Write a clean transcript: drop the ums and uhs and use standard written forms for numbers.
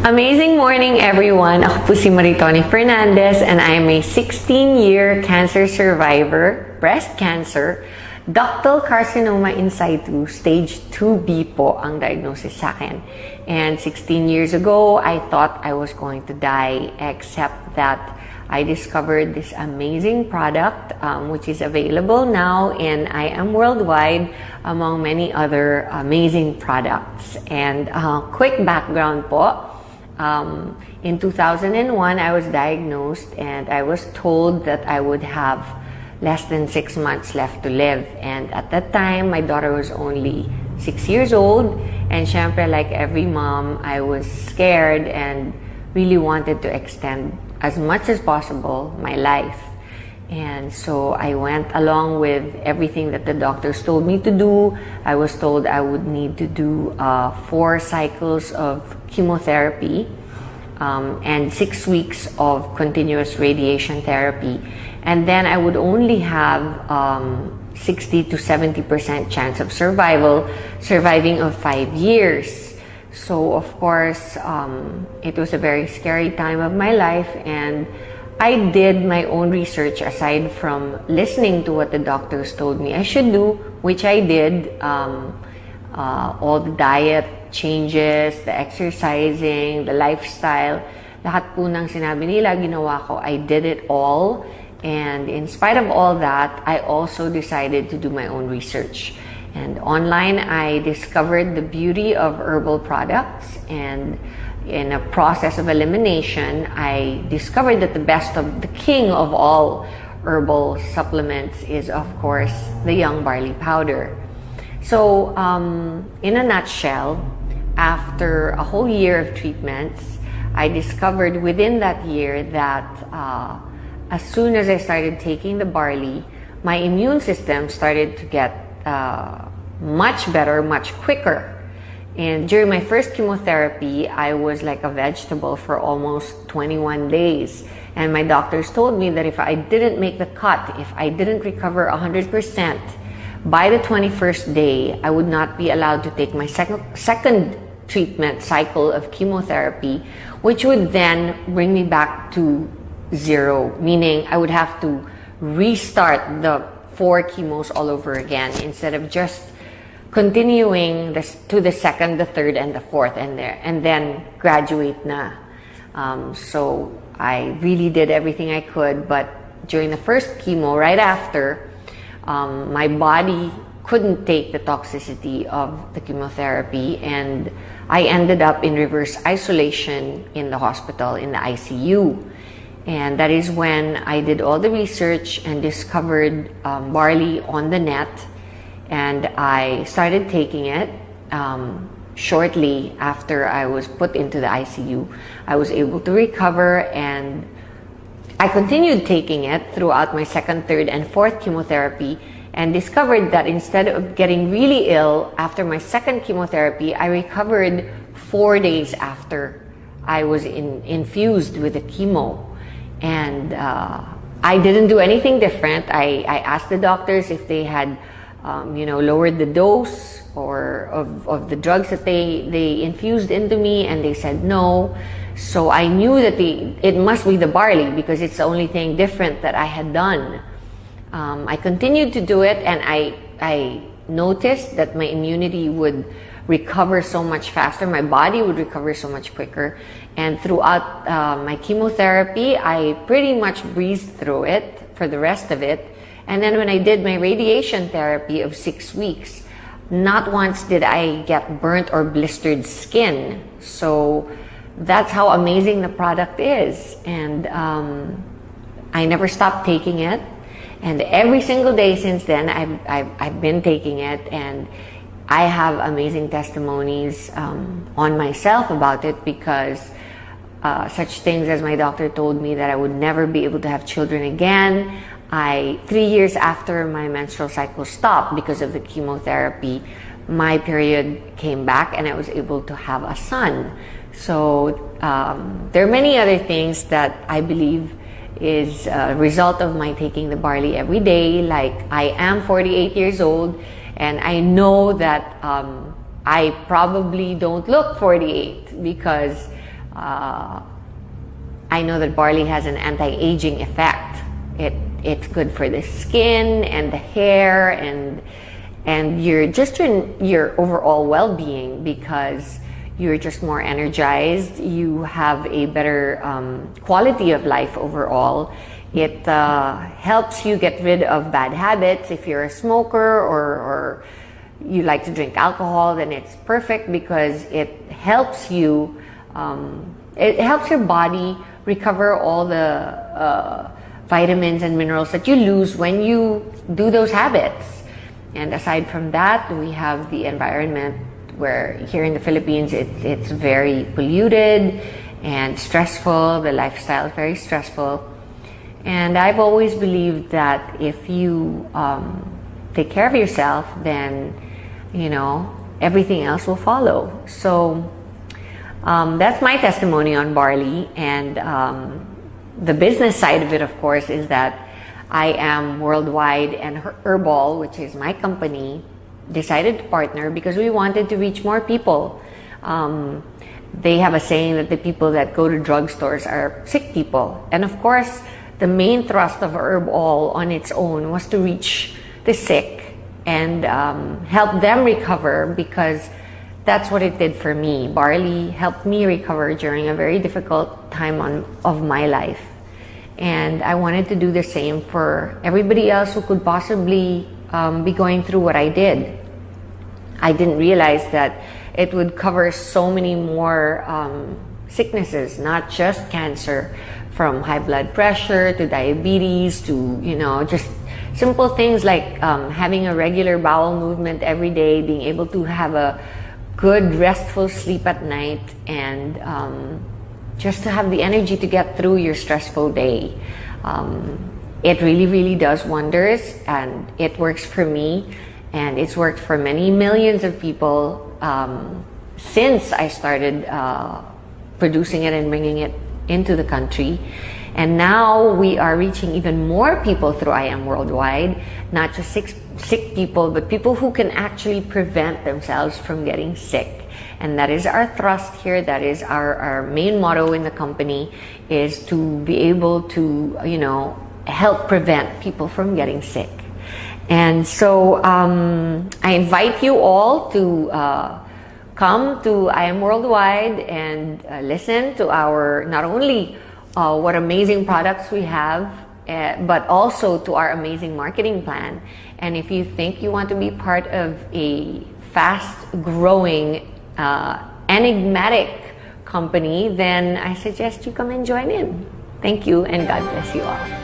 Amazing morning, everyone! Ako po si Maritoni Fernandez and I am a 16-year cancer survivor, breast cancer, ductal carcinoma in situ, stage 2B po ang diagnosis sa akin. And 16 years ago, I thought I was going to die, except that I discovered this amazing product which is available now, and I am worldwide among many other amazing products. And quick background po. In 2001, I was diagnosed and I was told that I would have less than 6 months left to live. And at that time, my daughter was only 6 years old. And syempre, like every mom, I was scared and really wanted to extend as much as possible my life. And so I went along with everything that the doctors told me to do. I was told I would need to do 4 cycles of chemotherapy and 6 weeks of continuous radiation therapy. And then I would only have 60 to 70% chance of surviving of 5 years. So of course, it was a very scary time of my life, and I did my own research aside from listening to what the doctors told me I should do, which I did. All the diet changes, the exercising, the lifestyle, lahat po ng sinabi nila, ginawa ko. I did it all. And in spite of all that, I also decided to do my own research. And online, I discovered the beauty of herbal products, and in a process of elimination, I discovered that the king of all herbal supplements is, of course, the young barley powder. So, in a nutshell, after a whole year of treatments, I discovered within that year that as soon as I started taking the barley, my immune system started to get much better, much quicker. And during my first chemotherapy, I was like a vegetable for almost 21 days. And my doctors told me that if I didn't make the cut, if I didn't recover 100%, by the 21st day, I would not be allowed to take my second treatment cycle of chemotherapy, which would then bring me back to 0, meaning I would have to restart the 4 chemos all over again instead of just continuing to the second, the third, and the fourth, and then graduate na. So I really did everything I could, but during the first chemo, right after, my body couldn't take the toxicity of the chemotherapy, and I ended up in reverse isolation in the hospital, in the ICU. And that is when I did all the research and discovered barley on the net. And I started taking it. Shortly after I was put into the ICU, I was able to recover, and I continued taking it throughout my second, third, and fourth chemotherapy, and discovered that instead of getting really ill after my second chemotherapy, I recovered 4 days after I was infused with the chemo. And I didn't do anything different. I asked the doctors if they had lowered the dose or of the drugs that they infused into me, and they said no. So I knew that it must be the barley, because it's the only thing different that I had done. I continued to do it, and I noticed that my immunity would recover so much faster, my body would recover so much quicker. And throughout my chemotherapy, I pretty much breezed through it for the rest of it. And then when I did my radiation therapy of 6 weeks, not once did I get burnt or blistered skin. So that's how amazing the product is. And I never stopped taking it. And every single day since then, I've been taking it. And I have amazing testimonies on myself about it, because such things as my doctor told me that I would never be able to have children again. 3 years after my menstrual cycle stopped because of the chemotherapy, my period came back and I was able to have a son. So there are many other things that I believe is a result of my taking the barley every day. Like, I am 48 years old, and I know that I probably don't look 48 because I know that barley has an anti-aging effect. It's good for the skin and the hair and your overall well-being, because you're just more energized. You have a better quality of life overall. It helps you get rid of bad habits. If you're a smoker or you like to drink alcohol, then it's perfect because it helps you. It helps your body recover all the vitamins and minerals that you lose when you do those habits. And aside from that, we have the environment, where here in the Philippines it's very polluted and stressful. The lifestyle is very stressful. And I've always believed that if you take care of yourself, then everything else will follow. So that's my testimony on barley. And the business side of it, of course, is that I am worldwide, and Herbal, which is my company, decided to partner because we wanted to reach more people. They have a saying that the people that go to drugstores are sick people. And of course, the main thrust of Herbal on its own was to reach the sick and help them recover, because that's what it did for me. Barley helped me recover during a very difficult time of my life. And I wanted to do the same for everybody else who could possibly be going through what I did. I didn't realize that it would cover so many more sicknesses, not just cancer, from high blood pressure to diabetes to, just simple things like having a regular bowel movement every day, being able to have a good restful sleep at night, and just to have the energy to get through your stressful day. It really, really does wonders, and it works for me, and it's worked for many millions of people since I started producing it and bringing it into the country. And now we are reaching even more people through I Am Worldwide, not just sick people, but people who can actually prevent themselves from getting sick. And that is our thrust here. That is our main motto in the company, is to be able to, help prevent people from getting sick. And so I invite you all to come to I Am Worldwide and listen to our, not only what amazing products we have, but also to our amazing marketing plan. And if you think you want to be part of a fast-growing, enigmatic company, then I suggest you come and join in. Thank you, and God bless you all.